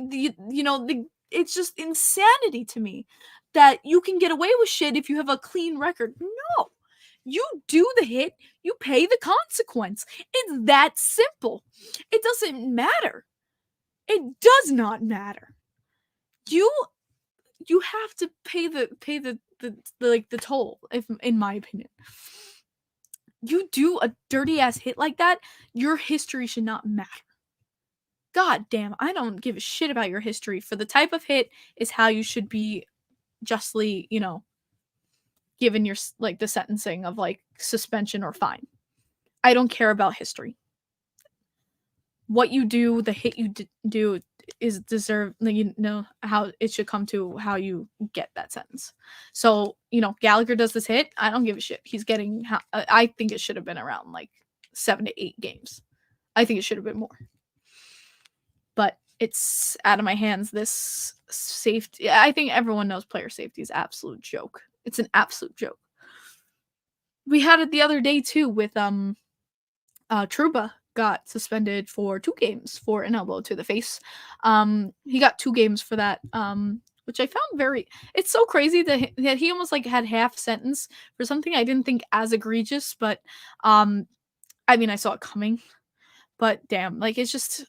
it's just insanity to me that you can get away with shit if you have a clean record. No. You do the hit, you pay the consequence. It's that simple. It doesn't matter. It does not matter. You have to pay the toll, in my opinion. You do a dirty ass hit like that, your history should not matter. God damn, I don't give a shit about your history. For the type of hit is how you should be justly, given your the sentencing of suspension or fine. I don't care about history. What you do, the hit you do is deserve, how it should come to how you get that sentence. So, Gallagher does this hit, I don't give a shit. He's getting, I think it should have been around 7 to 8 games. I think it should have been more. But it's out of my hands. This safety, I think everyone knows player safety is an absolute joke. It's an absolute joke. We had it the other day too with Trouba got suspended for 2 games for an elbow to the face. He got 2 games for that. which I found very. It's so crazy that he almost like had half sentence for something I didn't think as egregious, but I mean I saw it coming, but damn, like it's just.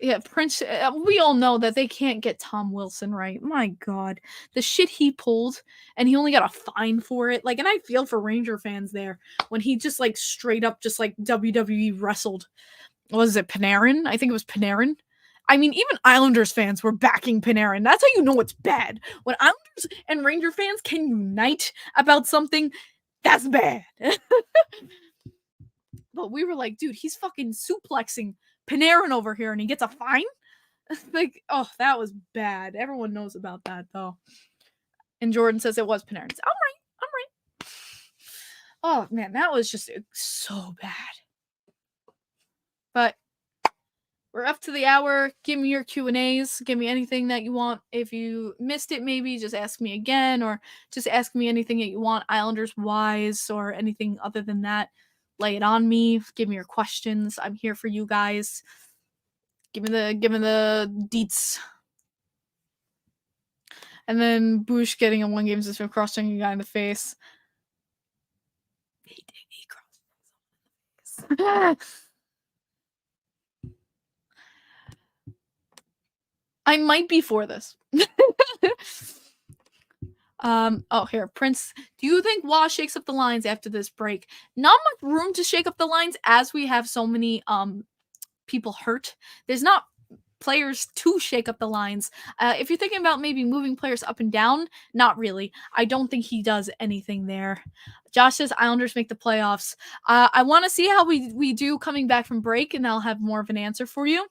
Yeah, Prince. We all know that they can't get Tom Wilson right. My God, the shit he pulled, and he only got a fine for it. Like, and I feel for Ranger fans there when he just like straight up just like WWE wrestled. Was it Panarin? I think it was Panarin. I mean, even Islanders fans were backing Panarin. That's how you know it's bad. When Islanders and Ranger fans can unite about something, that's bad. But we were like, dude, he's fucking suplexing Panarin over here and he gets a fine? Like, oh, that was bad. Everyone knows about that, though. And Jordan says it was Panarin's. I'm right. Oh, man, that was just so bad. But we're up to the hour. Give me your Q&As. Give me anything that you want. If you missed it, maybe just ask me again or just ask me anything that you want Islanders-wise or anything other than that. Lay it on me. Give me your questions. I'm here for you guys. Give me the deets. And then Bush getting a 1 game system crossing a guy in the face. He crossed him in the face. I might be for this. Oh, here, Prince. Do you think Wah shakes up the lines after this break? Not much room to shake up the lines as we have so many people hurt. There's not players to shake up the lines. If you're thinking about maybe moving players up and down, not really. I don't think he does anything there. Josh says Islanders make the playoffs. I want to see how we do coming back from break, and I'll have more of an answer for you.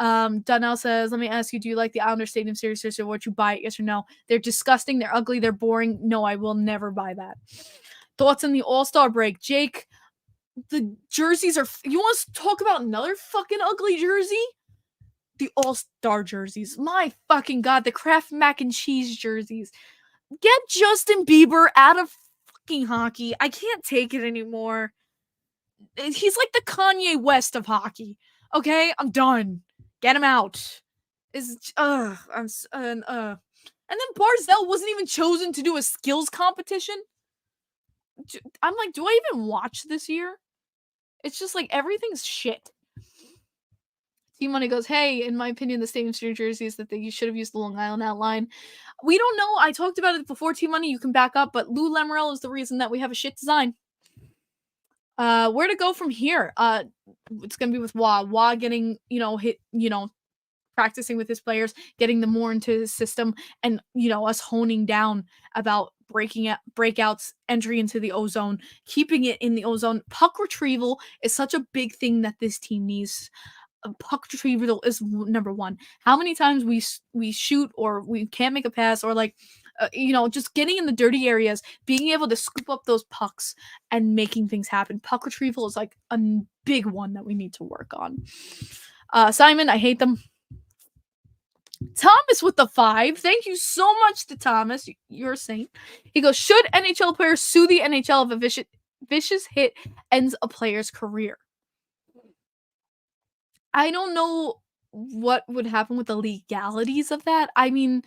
Donnell says, let me ask you, do you like the Islander Stadium Series or would you buy it? Yes or no? They're disgusting. They're ugly. They're boring. No, I will never buy that. Thoughts on the All-Star break? Jake, the jerseys are... You want to talk about another fucking ugly jersey? The All-Star jerseys. My fucking God, the Kraft mac and cheese jerseys. Get Justin Bieber out of fucking hockey. I can't take it anymore. He's like the Kanye West of hockey. Okay, I'm done. Get him out. And then Barzell wasn't even chosen to do a skills competition. I'm like, do I even watch this year? It's just like everything's shit. Team Money goes, hey, in my opinion, the Stadium Series jerseys that you should have used the Long Island outline. We don't know. I talked about it before, Team Money. You can back up, but Lou Lamorel is the reason that we have a shit design. Where to go from here? It's gonna be with Wah getting, hit, practicing with his players, getting them more into his system, and us honing down about breakouts, entry into the ozone, keeping it in the ozone. Puck retrieval is such a big thing that this team needs. Puck retrieval is number one. How many times we shoot or we can't make a pass or like just getting in the dirty areas, being able to scoop up those pucks and making things happen. Puck retrieval is like a big one that we need to work on. Simon, I hate them. Thomas with the 5. Thank you so much to Thomas. You're a saint. He goes, should NHL players sue the NHL if a vicious hit ends a player's career? I don't know what would happen with the legalities of that. I mean,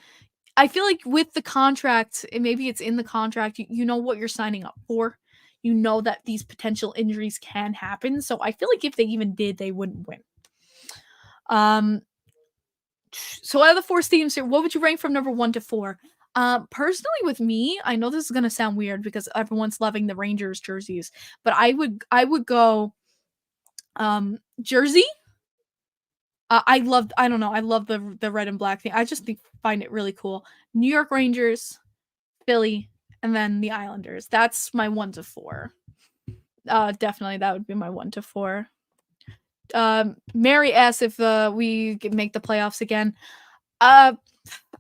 I feel like with the contract, and maybe it's in the contract, you know what you're signing up for. You know that these potential injuries can happen. So I feel like if they even did, they wouldn't win. So out of the 4 stadiums here, what would you rank from number 1 to 4? Personally with me, I know this is gonna sound weird because everyone's loving the Rangers jerseys, but I would go Jersey. I love the red and black thing. I just find it really cool. New York Rangers, Philly, and then the Islanders. That's my 1 to 4. Definitely that would be my 1 to 4. Mary asks if we make the playoffs again.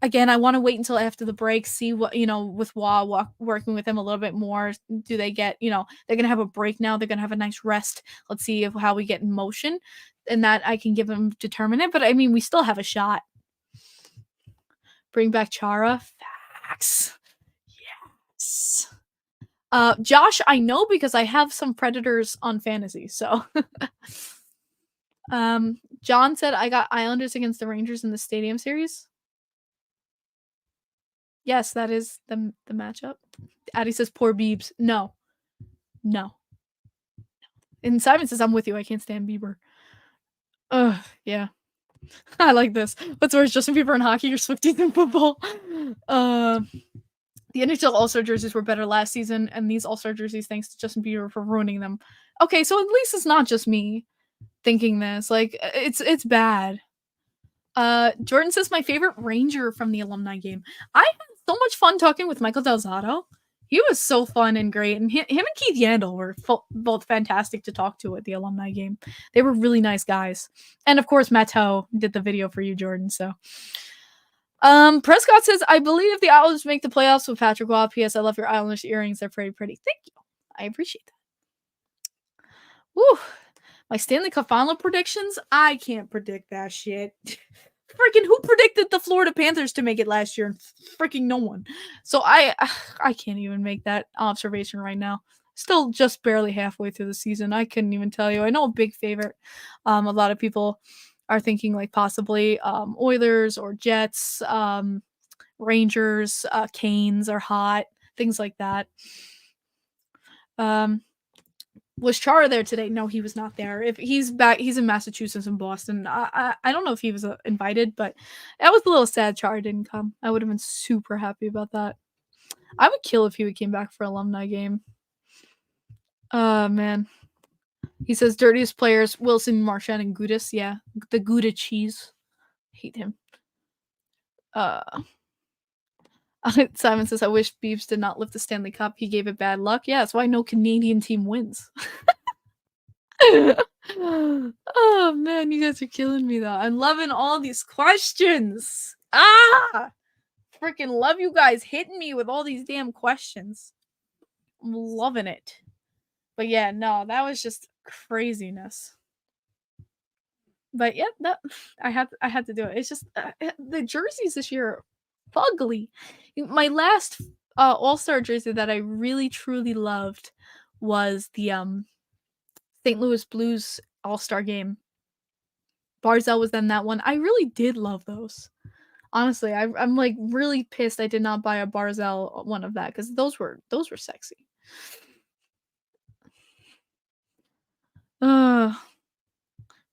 Again, I want to wait until after the break, see what, with Wah working with him a little bit more. Do they get, they're going to have a break now. They're going to have a nice rest. Let's see how we get in motion, and that I can give them determine it. But I mean, we still have a shot. Bring back Chara. Facts. Yes. Josh, I know because I have some Predators on fantasy. So John said I got Islanders against the Rangers in the Stadium Series. Yes, that is the matchup. Addie says poor Biebs. No. And Simon says I'm with you. I can't stand Bieber. Ugh, yeah. I like this. What's worse, Justin Bieber in hockey or Swifties in football? The NHL All-Star jerseys were better last season, and these All-Star jerseys, thanks to Justin Bieber for ruining them. Okay, so at least it's not just me thinking this. Like, it's bad. Jordan says my favorite Ranger from the alumni game. I had so much fun talking with Michael Delzato. He was so fun and great, and him and Keith Yandel were both fantastic to talk to at the alumni game. They were really nice guys, and of course, Matteau did the video for you, Jordan. So, Prescott says, I believe if the Islanders make the playoffs with Patrick Waugh. P.S. I love your Islanders earrings; they're pretty pretty. Thank you, I appreciate that. Woo! My Stanley Cup final predictions? I can't predict that shit. Freaking who predicted the Florida Panthers to make it last year? Freaking no one. So I can't even make that observation right now. Still just barely halfway through the season. I couldn't even tell you. I know a big favorite. A lot of people are thinking like possibly Oilers or Jets, Rangers, Canes are hot, things like that. Was Chara there today? No, he was not there. If he's back, he's in Massachusetts and Boston. I don't know if he was invited, but that was a little sad Chara didn't come. I would have been super happy about that. I would kill if he would came back for alumni game. Man. He says dirtiest players, Wilson, Marchand, and Gudis. Yeah, the Gouda cheese. Hate him. Simon says, I wish Beeves did not lift the Stanley Cup. He gave it bad luck. Yeah, that's why no Canadian team wins. Oh man, you guys are killing me though. I'm loving all these questions. Freaking love you guys hitting me with all these damn questions. I'm loving it. But yeah, no, that was just craziness. But yeah, that I had to do it. It's just the jerseys this year are ugly. My last All-Star jersey that I really truly loved was the St. Louis Blues All-Star game. Barzell was then that one. I really did love those. Honestly, I'm like really pissed I did not buy a Barzell one of that because those were sexy.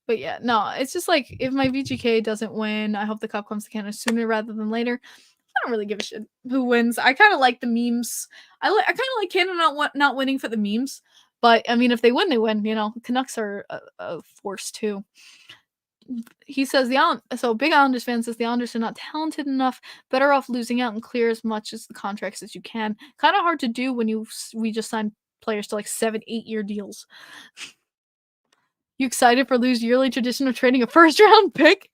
But yeah, no, it's just like if my VGK doesn't win, I hope the cup comes to Canada sooner rather than later. I don't really give a shit who wins. I kind of like the memes. I kind of like Canada not winning for the memes. But I mean, if they win, they win. You know, Canucks are a force too. He says so big Islanders fan says the Islanders are not talented enough. Better off losing out and clear as much as the contracts as you can. Kind of hard to do when we just signed players to like 7-8 year deals. You excited for Lou's yearly tradition of trading a first round pick?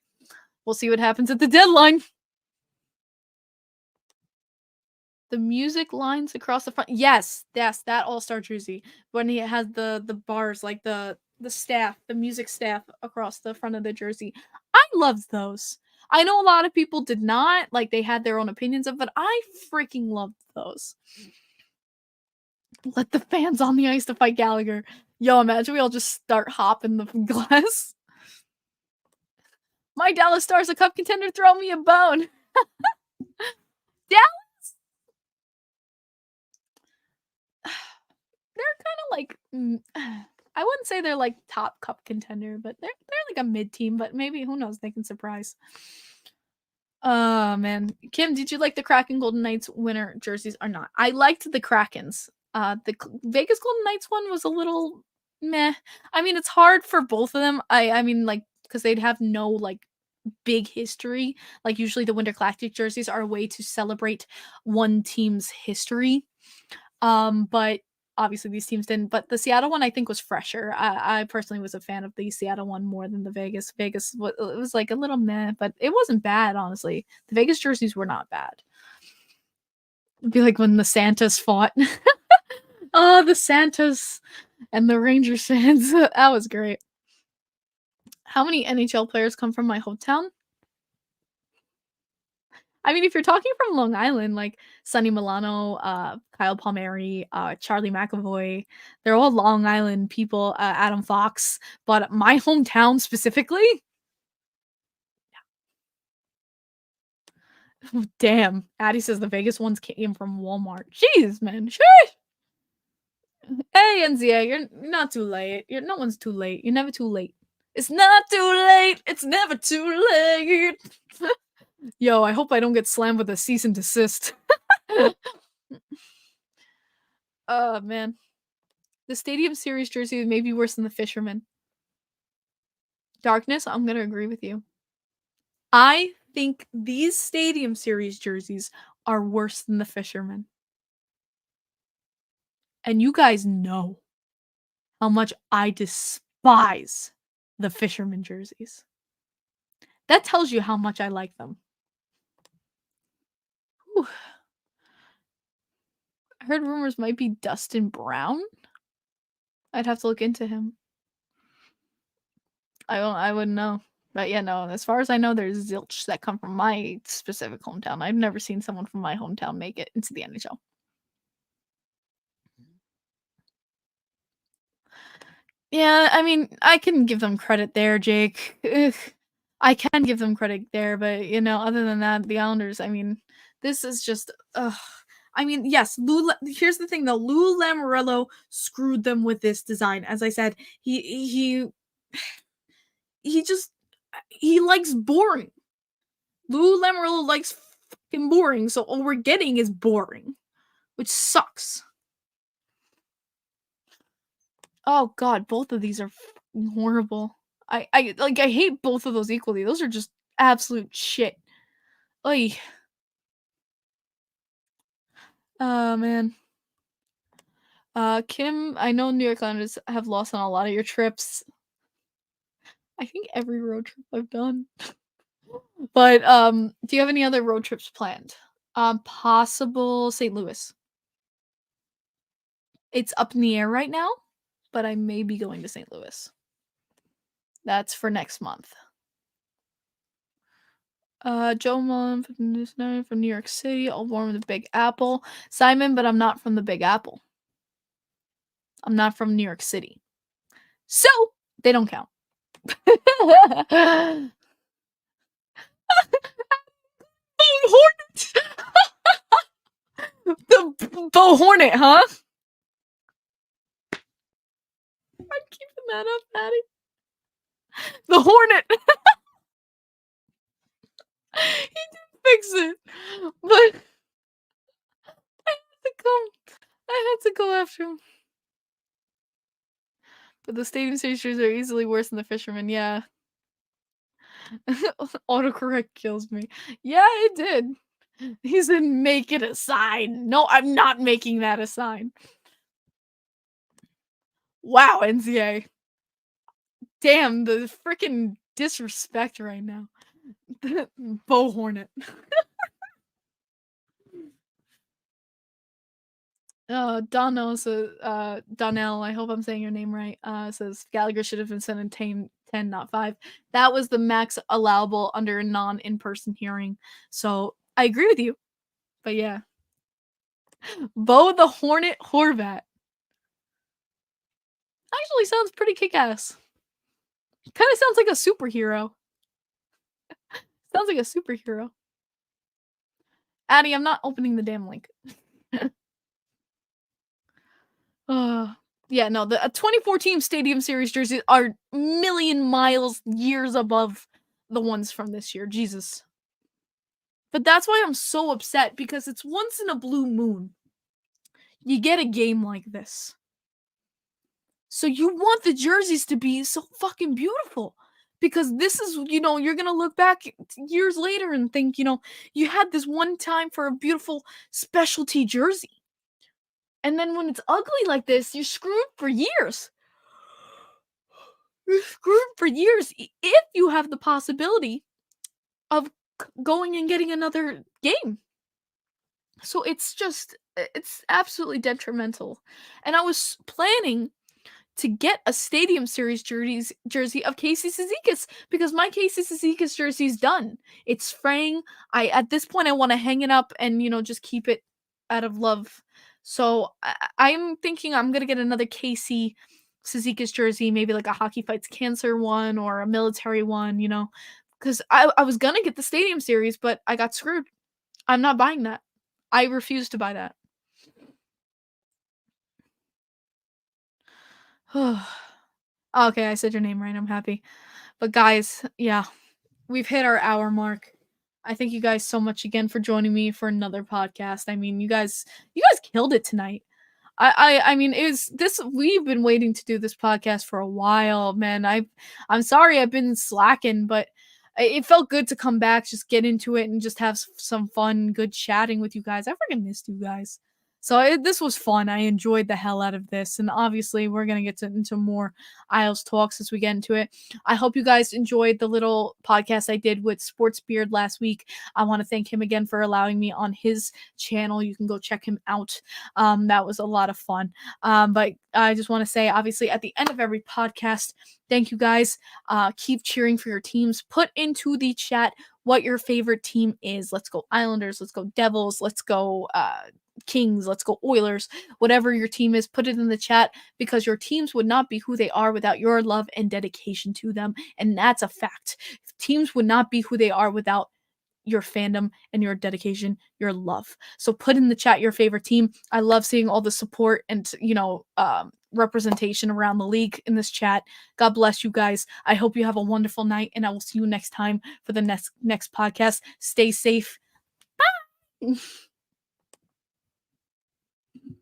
We'll see what happens at the deadline. The music lines across the front. Yes, that All-Star jersey. When he has the bars, like the staff, the music staff across the front of the jersey. I loved those. I know a lot of people did not. Like, they had their own opinions of it, but I freaking loved those. Let the fans on the ice to fight Gallagher. Yo, imagine we all just start hopping the glass. My Dallas Stars a cup contender, throw me a bone. Dallas? They're kind of like, I wouldn't say they're like top cup contender, but they're like a mid team, but maybe, who knows, they can surprise. Oh, man. Kim, did you like the Kraken Golden Knights winter jerseys or not? I liked the Krakens. The Vegas Golden Knights one was a little meh. I mean, it's hard for both of them. I mean, like, because they'd have no, like, big history. Like, usually the Winter Classic jerseys are a way to celebrate one team's history. But obviously these teams didn't. But the Seattle one, I think, was fresher. I personally was a fan of the Seattle one more than the Vegas. Vegas, it was like a little meh, but it wasn't bad, honestly. The Vegas jerseys were not bad. It'd be like when the Santas fought. Oh, the Santas and the Rangers fans. That was great. How many NHL players come from my hometown? I mean, if you're talking from Long Island, like Sonny Milano, Kyle Palmieri, Charlie McAvoy, they're all Long Island people, Adam Fox, but my hometown specifically, damn. Addie says the Vegas ones came from Walmart. Jeez, man. Sheesh. Hey, NZA, you're not too late. No one's too late. You're never too late. It's not too late. It's never too late. Yo, I hope I don't get slammed with a cease and desist. Oh, man. The Stadium Series jersey may be worse than the Fisherman. Darkness, I'm gonna agree with you. I think these Stadium Series jerseys are worse than the Fisherman. And you guys know how much I despise the Fisherman jerseys. That tells you how much I like them. Whew. I heard rumors might be Dustin Brown. I'd have to look into him. I wouldn't know. But yeah, no, as far as I know, there's zilch that come from my specific hometown. I've never seen someone from my hometown make it into the NHL. Yeah, I mean, I can give them credit there, Jake. Ugh. I can give them credit there, but other than that, the Islanders, I mean, this is just I mean, yes, here's the thing though, Lou Lamoriello screwed them with this design. As I said, he just he likes boring. Lou Lamoriello likes fucking boring, so all we're getting is boring, which sucks. Oh god, both of these are horrible. I hate both of those equally. Those are just absolute shit. Oy. Oh man. Kim, I know New York Islanders have lost on a lot of your trips. I think every road trip I've done. But do you have any other road trips planned? Possible St. Louis. It's up in the air right now, but I may be going to St. Louis. That's for next month. Joe Mullen from New York City, all born with the Big Apple. Simon, but I'm not from the Big Apple. I'm not from New York City. So, they don't count. Hornet! The Bo Hornet, huh? I'm keeping that up, Maddie. The Hornet! He did fix it. But I had to go after him. But the Stadium Series jerseys are easily worse than the Fisherman, yeah. Autocorrect kills me. Yeah, it did. He said, make it a sign. No, I'm not making that a sign. Wow, NCA. Damn, the freaking disrespect right now. Bo Hornet. Donnell says, Donnell, I hope I'm saying your name right, says Gallagher should have been sent in 10, not 5. That was the max allowable under a non-in-person hearing. So I agree with you. But yeah. Bo the Hornet Horvat. Actually sounds pretty kick-ass. Kind of sounds like a superhero. Sounds like a superhero. Addie, I'm not opening the damn link. Yeah, no, the 2014 Stadium Series jerseys are million miles, years above the ones from this year. Jesus. But that's why I'm so upset, because it's once in a blue moon. You get a game like this. So you want the jerseys to be so fucking beautiful. Because this is, you're going to look back years later and think, you had this one time for a beautiful specialty jersey. And then when it's ugly like this, you're screwed for years. You're screwed for years if you have the possibility of going and getting another game. So it's absolutely detrimental. And I was planning to get a Stadium Series jersey of Casey Cizikas because my Casey Cizikas jersey is done. It's fraying. At this point I want to hang it up and just keep it out of love. So I'm thinking I'm gonna get another Casey Cizikas jersey, maybe like a Hockey Fights Cancer one or a military one, because I was gonna get the Stadium Series, but I got screwed. I'm not buying that. I refuse to buy that. Okay, I said your name right. I'm happy. But guys, yeah, we've hit our hour mark. I thank you guys so much again for joining me for another podcast. I mean, you guys killed it tonight. I mean, it was this. We've been waiting to do this podcast for a while, man. I'm sorry I've been slacking, but it felt good to come back, just get into it, and just have some fun, good chatting with you guys. I freaking missed you guys. So this was fun. I enjoyed the hell out of this, and obviously we're gonna get into more Isles talks as we get into it. I hope you guys enjoyed the little podcast I did with Sports Beard last week. I want to thank him again for allowing me on his channel. You can go check him out. That was a lot of fun. But I just want to say, obviously, at the end of every podcast, thank you guys. Keep cheering for your teams. Put into the chat what your favorite team is. Let's go Islanders. Let's go Devils. Let's go Kings. Let's go Oilers. Whatever your team is, put it in the chat because your teams would not be who they are without your love and dedication to them. And that's a fact. Teams would not be who they are without your fandom and your dedication, your love. So put in the chat your favorite team. I love seeing all the support and representation around the league in this chat. God bless you guys. I hope you have a wonderful night, and I will see you next time for the next podcast. Stay safe. Bye.